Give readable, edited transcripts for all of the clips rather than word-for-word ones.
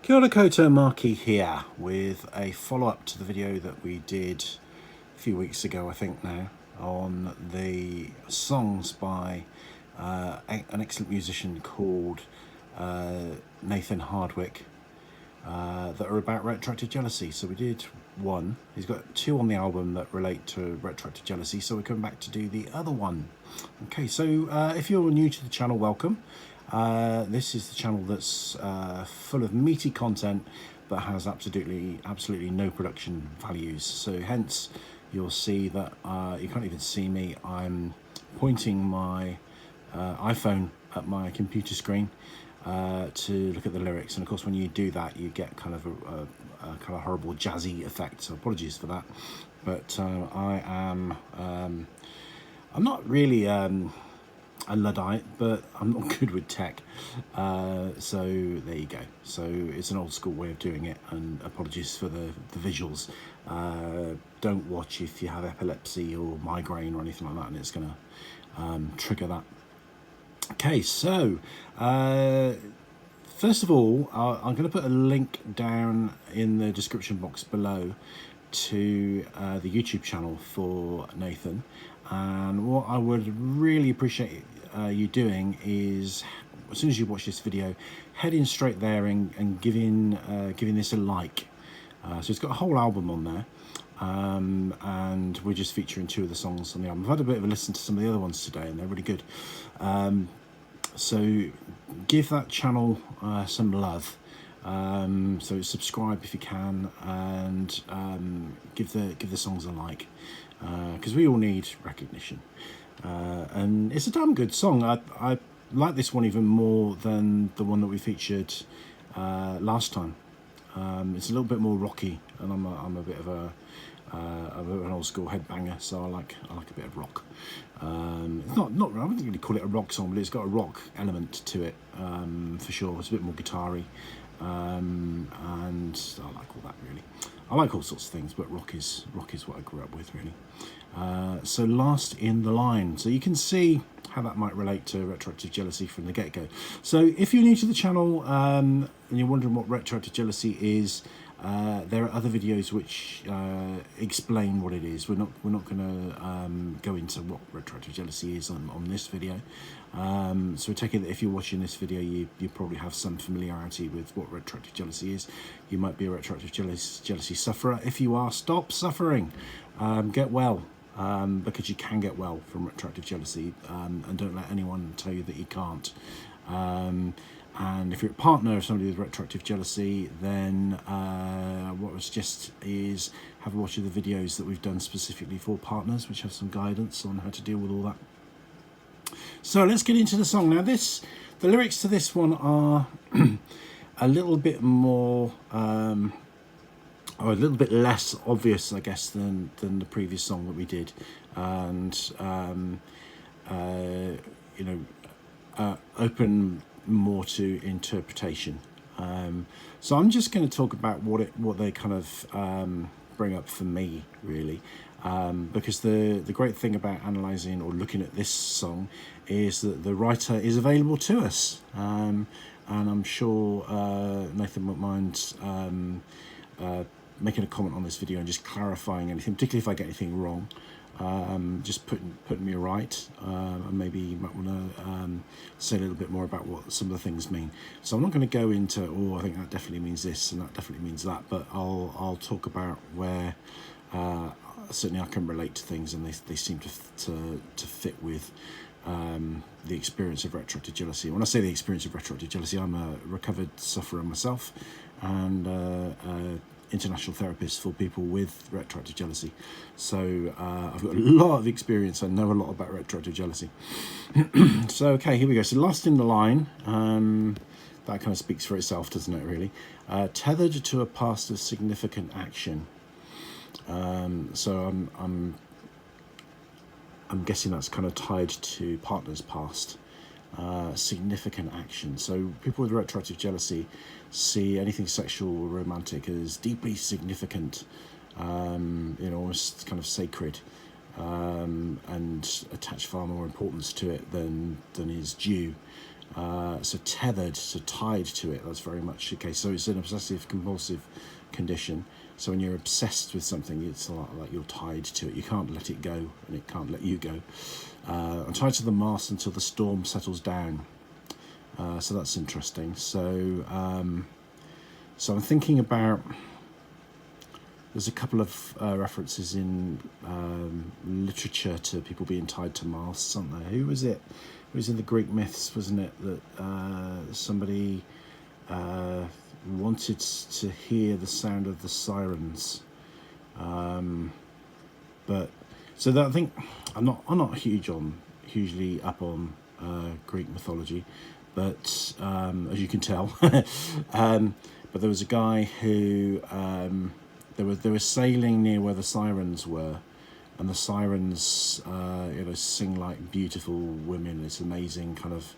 Kia ora koutou, Marky here with a follow-up to the video that we did a few weeks ago, I think now, on the songs by an excellent musician called Nathan Hardwick that are about retroactive jealousy. So we did one. He's got two on the album that relate to retroactive jealousy, so we're coming back to do the other one. Okay, so if you're new to the channel, welcome. This is the channel that's full of meaty content but has absolutely no production values. So hence you'll see that you can't even see me. I'm pointing my iPhone at my computer screen to look at the lyrics, and of course when you do that you get kind of a kind of horrible jazzy effect, so apologies for that. But I'm not really a Luddite, but I'm not good with tech, so there you go. So it's an old school way of doing it, and apologies for the visuals. Don't watch if you have epilepsy or migraine or anything like that, and it's gonna trigger that. Okay, so first of all, I'm going to put a link down in the description box below to the YouTube channel for Nathan, and what I would really appreciate you doing is, as soon as you watch this video, heading straight there and giving this a like. So it's got a whole album on there, and we're just featuring two of the songs on the album. I've had a bit of a listen to some of the other ones today, and they're really good. So give that channel some love. So subscribe if you can, and give the songs a like, because we all need recognition. And it's a damn good song. I like this one even more than the one that we featured last time. It's a little bit more rocky, and I'm a bit of an old school headbanger, so I like a bit of rock. It's not I wouldn't really call it a rock song, but it's got a rock element to it, for sure. It's a bit more guitar-y, and I like all that really. I like all sorts of things, but rock is what I grew up with really. So Last in the Line. So you can see how that might relate to retroactive jealousy from the get-go. So if you're new to the channel and you're wondering what retroactive jealousy is, there are other videos which explain what it is. We're not going to go into what retroactive jealousy is on this video. So we're taking that if you're watching this video, you probably have some familiarity with what retroactive jealousy is. You might be a retroactive jealousy sufferer. If you are, stop suffering. Get well, because you can get well from retroactive jealousy, and don't let anyone tell you that you can't. And if you're a partner of somebody with retroactive jealousy, then what I would suggest is have a watch of the videos that we've done specifically for partners, which have some guidance on how to deal with all that. So let's get into the song. Now the lyrics to this one are a little bit more, or a little bit less obvious, I guess, than the previous song that we did, and you know, open more to interpretation. So I'm just going to talk about what they kind of bring up for me really, because the great thing about analysing or looking at this song is that the writer is available to us, and I'm sure Nathan won't mind making a comment on this video and just clarifying anything, particularly if I get anything wrong. Just putting me right, and maybe you might want to say a little bit more about what some of the things mean. So I'm not going to go into, I think that definitely means this and that definitely means that, but I'll talk about where certainly I can relate to things, and they seem to fit with the experience of retroactive jealousy. When I say the experience of retroactive jealousy, I'm a recovered sufferer myself, and international therapist for people with retroactive jealousy. So I've got a lot of experience. I know a lot about retroactive jealousy. So okay, here we go. So Last in the Line, that kind of speaks for itself, doesn't it really? Tethered to a past of significant action. So I'm guessing that's kind of tied to partner's past. Significant action. So people with retroactive jealousy see anything sexual or romantic as deeply significant, you know, almost kind of sacred, and attach far more importance to it than is due. So tethered, so tied to it, that's very much the case. So it's an obsessive compulsive condition. So when you're obsessed with something, it's like you're tied to it. You can't let it go, and it can't let you go. I'm tied to the mast until the storm settles down. So that's interesting. So I'm thinking about, there's a couple of references in literature to people being tied to masts, aren't there? Who was it? It was in the Greek myths, wasn't it, that somebody wanted to hear the sound of the sirens. But so that, I think I'm not hugely up on Greek mythology, but as you can tell, but there was a guy who they were sailing near where the sirens were, and the sirens sing like beautiful women. It's amazing kind of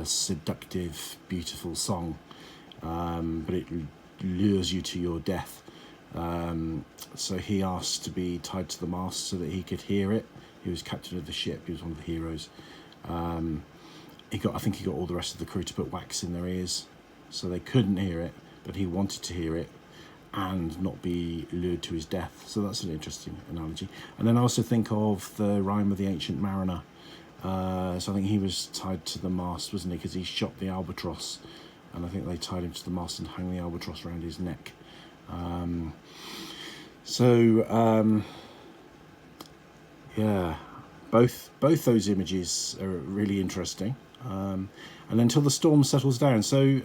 seductive, beautiful song, but it lures you to your death. So he asked to be tied to the mast so that he could hear it. He was captain of the ship. He was one of the heroes. I think he got all the rest of the crew to put wax in their ears so they couldn't hear it, but he wanted to hear it and not be lured to his death. So that's an interesting analogy. And then I also think of the rhyme of the Ancient Mariner. So I think he was tied to the mast, wasn't he? Because he shot the albatross, and I think they tied him to the mast and hung the albatross around his neck. Yeah, both those images are really interesting. And until the storm settles down. So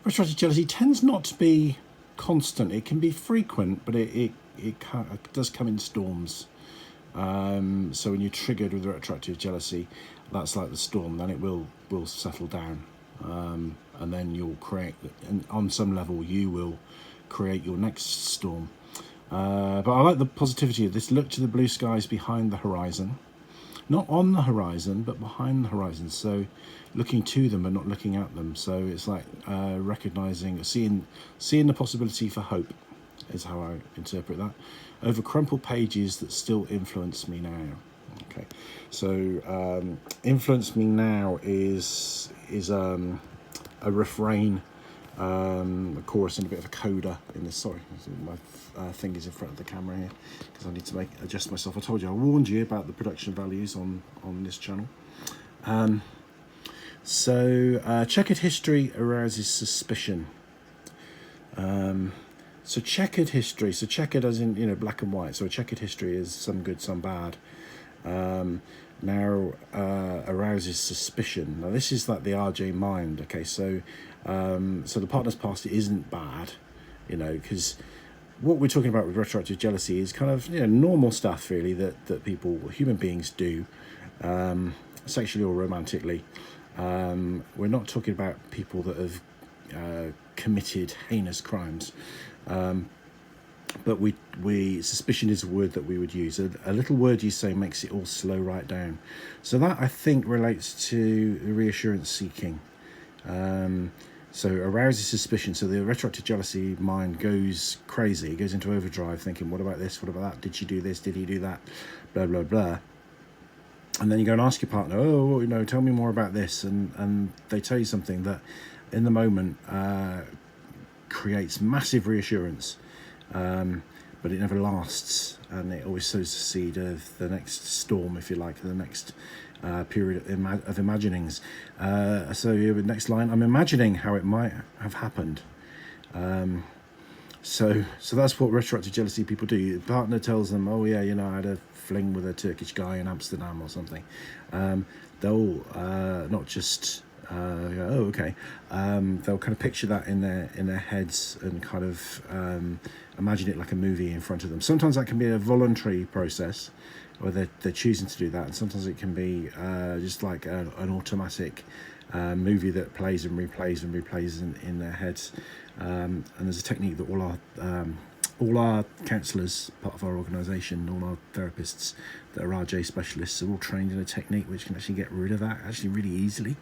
retroactive jealousy tends not to be constant. It can be frequent, but it does come in storms. So when you're triggered with retroactive jealousy, that's like the storm. Then it will settle down, and then you'll create. And on some level, you will create your next storm. But I like the positivity of this. Look to the blue skies behind the horizon. Not on the horizon, but behind the horizon. So looking to them but not looking at them. So it's like recognizing, seeing the possibility for hope is how I interpret that. Over crumpled pages that still influence me now. Okay, so influence me now is a refrain, a chorus, and a bit of a coda in this. Sorry, my thing is in front of the camera here because I need to adjust myself. I told you, I warned you about the production values on this channel. So checkered history arouses suspicion. So checkered history, so checkered as in black and white. So a checkered history is some good, some bad. Now arouses suspicion. Now this is like the RJ mind. Okay, so the partner's past isn't bad, because what we're talking about with retroactive jealousy is kind of normal stuff really that human beings do, sexually or romantically. We're not talking about people that have committed heinous crimes, but we suspicion is a word that we would use. A little word you say makes it all slow right down. So that, I think, relates to the reassurance seeking. So arouses suspicion. So the retroactive jealousy mind goes crazy, goes into overdrive, thinking, what about this, what about that, did she do this, did he do that, blah blah blah. And then you go and ask your partner, tell me more about this, and they tell you something that in the moment creates massive reassurance, but it never lasts, and it always sows the seed of the next storm, if you like, the next period of imaginings. So next line, I'm imagining how it might have happened. So that's what retroactive jealousy people do. The partner tells them, oh yeah, I had a fling with a Turkish guy in Amsterdam or something. They'll not just oh okay, they'll kind of picture that in their heads and kind of imagine it like a movie in front of them. Sometimes that can be a voluntary process, or they're choosing to do that, and sometimes it can be just like an automatic movie that plays and replays and replays in their heads. And there's a technique that all our counsellors, part of our organisation, all our therapists that are RJ specialists, are all trained in a technique which can actually get rid of that actually really easily.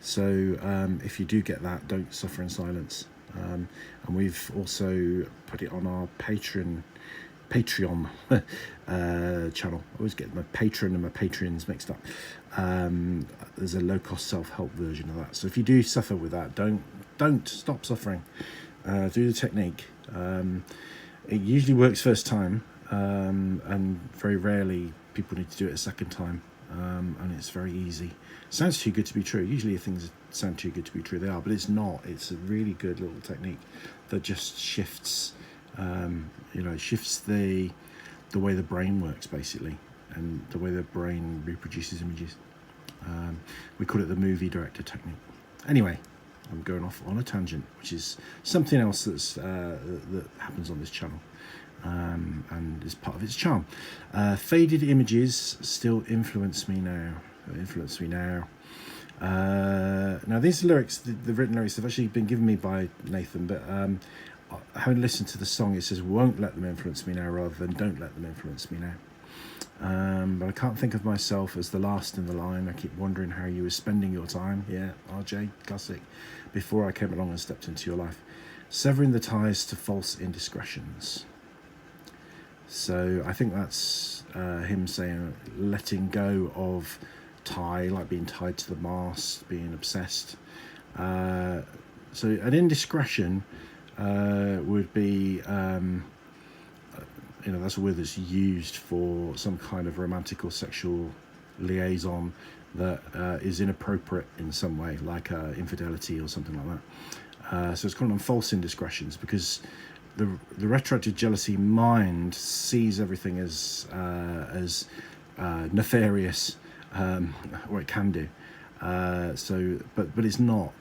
So if you do get that, don't suffer in silence. And we've also put it on our Patreon Patreon channel. I always get my patron and my Patreons mixed up. There's a low-cost self-help version of that. So if you do suffer with that, don't stop suffering. Do the technique. It usually works first time, and very rarely people need to do it a second time. And it's very easy. Sounds too good to be true. Usually if things sound too good to be true, they are, but it's not. It's a really good little technique that just shifts, shifts the way the brain works, basically, and the way the brain reproduces images. We call it the movie director technique. Anyway, I'm going off on a tangent, which is something else that happens on this channel, and is part of its charm. Faded images still influence me now. Now these lyrics, the written lyrics, have actually been given me by Nathan, but having listened to the song, it says "won't let them influence me now" rather than "don't let them influence me now." But I can't think of myself as the last in the line. I keep wondering how you were spending your time. Yeah, RJ, classic. Before I came along and stepped into your life, severing the ties to false indiscretions. So I think that's him saying letting go of tie, like being tied to the mast, being obsessed. So an indiscretion would be, that's a word that's used for some kind of romantic or sexual liaison that is inappropriate in some way, like infidelity or something like that. So it's called on false indiscretions, because the retroactive jealousy mind sees everything as nefarious, or it can do. But it's not.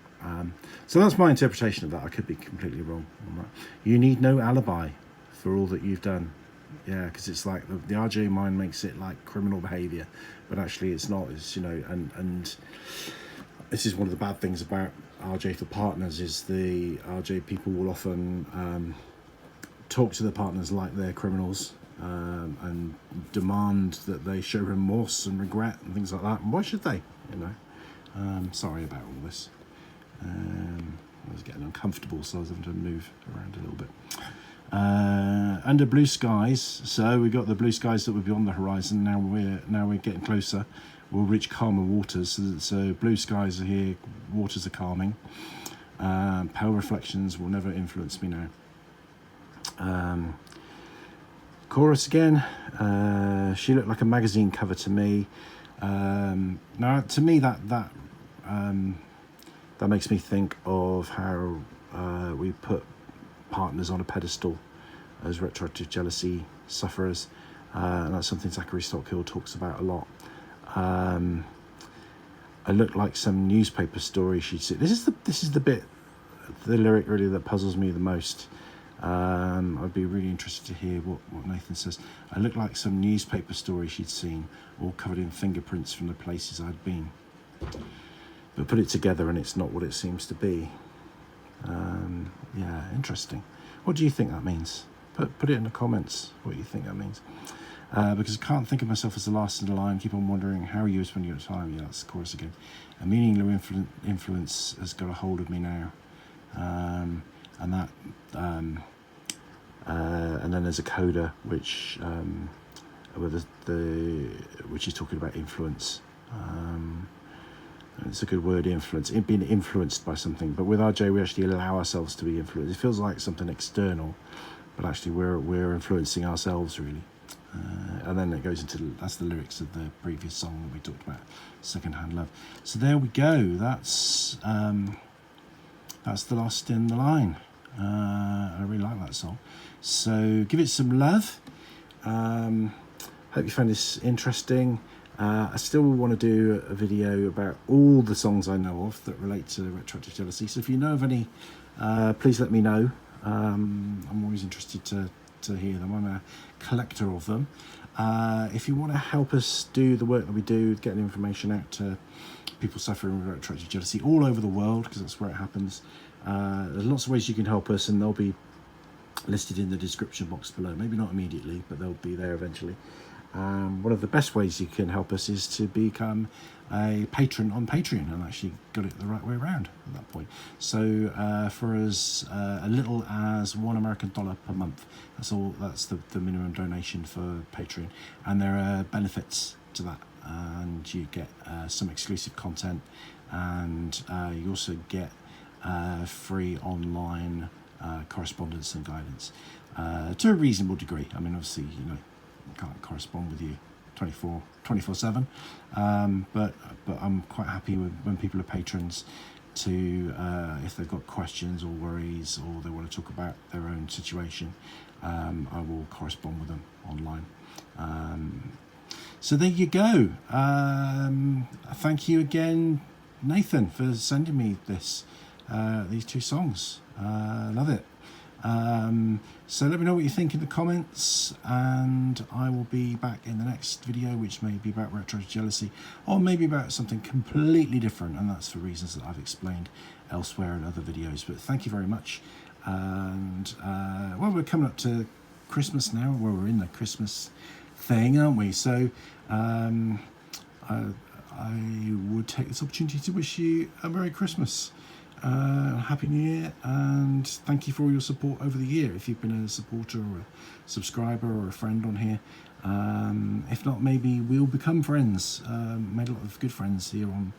So that's my interpretation of that. I could be completely wrong on that. You need no alibi for all that you've done. Yeah, because it's like the RJ mind makes it like criminal behaviour, but actually it's not. It's and this is one of the bad things about RJ for partners, is the RJ people will often talk to their partners like they're criminals, and demand that they show remorse and regret and things like that. And why should they? Sorry about all this. I was getting uncomfortable, so I was having to move around a little bit. Under blue skies, so we got the blue skies that were beyond the horizon. Now we're getting closer. We'll reach calmer waters. So blue skies are here, waters are calming. Pale reflections will never influence me now. Chorus again. She looked like a magazine cover to me. Now, to me, that makes me think of how we put partners on a pedestal as retroactive jealousy sufferers, and that's something Zachary Stockhill talks about a lot. I look like some newspaper story she'd see. This is the bit, the lyric really that puzzles me the most. I'd be really interested to hear what Nathan says. I look like some newspaper story she'd seen, all covered in fingerprints from the places I'd been. But put it together and it's not what it seems to be. Yeah, interesting. What do you think that means? Put it in the comments what you think that means. Because I can't think of myself as the last in the line. Keep on wondering how you spend your time. Yeah, that's the chorus again. A meaningless influence has got a hold of me now. And that, and then there's a coda which which is talking about influence. It's a good word, influence. Being influenced by something, but with RJ we actually allow ourselves to be influenced. It feels like something external, but actually we're influencing ourselves really. And then it goes into, that's the lyrics of the previous song that we talked about, Secondhand Love. So there we go. That's the last in the line. I really like that song. So give it some love. Hope you found this interesting. I still want to do a video about all the songs I know of that relate to retroactive jealousy. So if you know of any, please let me know. I'm always interested to hear them. I'm a collector of them. If you want to help us do the work that we do, getting information out to people suffering with retroactive jealousy all over the world, because that's where it happens, there's lots of ways you can help us, and they'll be listed in the description box below. Maybe not immediately, but they'll be there eventually. One of the best ways you can help us is to become a patron on Patreon, and actually got it the right way around at that point. So for as little as $1 per month, that's the minimum donation for Patreon, and there are benefits to that, and you get some exclusive content, and you also get free online correspondence and guidance to a reasonable degree. I mean, obviously, I can't correspond with you 24/7, but I'm quite happy when people are patrons to if they've got questions or worries, or they want to talk about their own situation, I will correspond with them online. So there you go. Thank you again, Nathan, for sending me these two songs. Love it. So let me know what you think in the comments, and I will be back in the next video, which may be about retroactive jealousy, or maybe about something completely different, and that's for reasons that I've explained elsewhere in other videos. But thank you very much. And well, we're coming up to Christmas now. Well, we're in the Christmas thing, aren't we? So I would take this opportunity to wish you a Merry Christmas, Happy New Year, and thank you for all your support over the year. If you've been a supporter or a subscriber or a friend on here, if not, maybe we'll become friends. Made a lot of good friends here on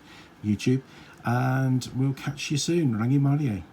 YouTube, and we'll catch you soon. Rangi Malie.